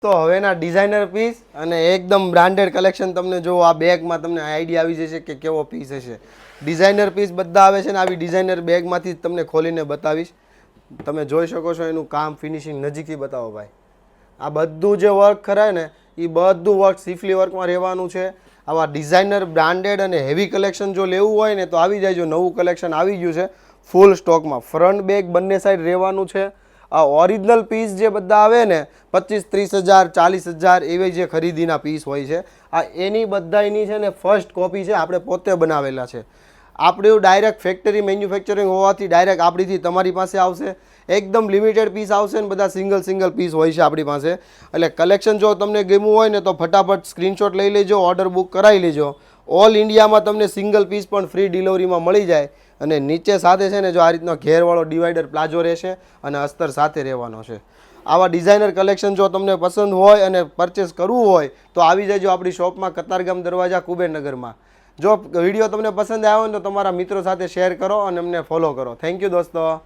તો હવેના designer piece અને એકદમ બ્રાન્ડેડ કલેક્શન તમને જો આ બેગમાં તમને આઈડિયા આવી જશે કે કેવો પીસ હશે. ડિઝાઇનર પીસ બધા આવે છે ને આવી ડિઝાઇનર બેગમાંથી જ તમને ખોલીને બતાવીશ. તમે જોઈ શકો છો એનું કામ ફિનિશિંગ નજીકથી બતાવો ભાઈ. આ બધું જે વર્ક ખરાય ને એ બધું વર્ક સિફલી વર્કમાં રહેવાનું છે. આવા ડિઝાઇનર બ્રાન્ડેડ અને હેવી કલેક્શન જો લેવું હોય ને તો આવી જાય. જો નવું કલેક્શન આવી ગયું છે ફૂલ સ્ટોકમાં. ફ્રન્ટ બેક બંને સાઈડ રહેવાનું છે. આ ઓરિજિનલ પીસ જે બધા આવે ને 25-30 હજાર 40 હજાર એવી જે ખરીદીના પીસ હોય છે આ એની બધાની છે ને ફર્સ્ટ કોપી છે. આપણે પોતે બનાવેલા છે. આપણું ડાયરેક્ટ ફેક્ટરી મેન્યુફેક્ચરિંગ હોવાથી ડાયરેક્ટ આપણીથી તમારી પાસે આવશે. એકદમ લિમિટેડ પીસ આવશે ને બધા સિંગલ પીસ હોય છે આપણી પાસે. એટલે કલેક્શન જો તમને ગમ્યું હોય ને તો ફટાફટ સ્ક્રીનશોટ લઈ લેજો, ઓર્ડર બુક કરાવી લેજો. ઓલ ઇન્ડિયામાં તમને સિંગલ પીસ પણ ફ્રી ડિલિવરીમાં મળી જાય. અને નીચે સાથે છે ને જો આ રીતનો ઘેરવાળો ડિવાઈડર પ્લાઝો રહેશે અને અસ્તર સાથે રહેવાનો છે. આવા ડિઝાઇનર કલેક્શન જો તમને પસંદ હોય અને પરચેસ કરવું હોય તો આવી જજો આપણી શોપમાં, કતારગામ દરવાજા, કુબેરનગરમાં. જો વિડીયો તમને પસંદ આવ્યો હોય તો તમારા મિત્રો સાથે શેર કરો અને અમને ફોલો કરો. થેન્ક યુ દોસ્તો.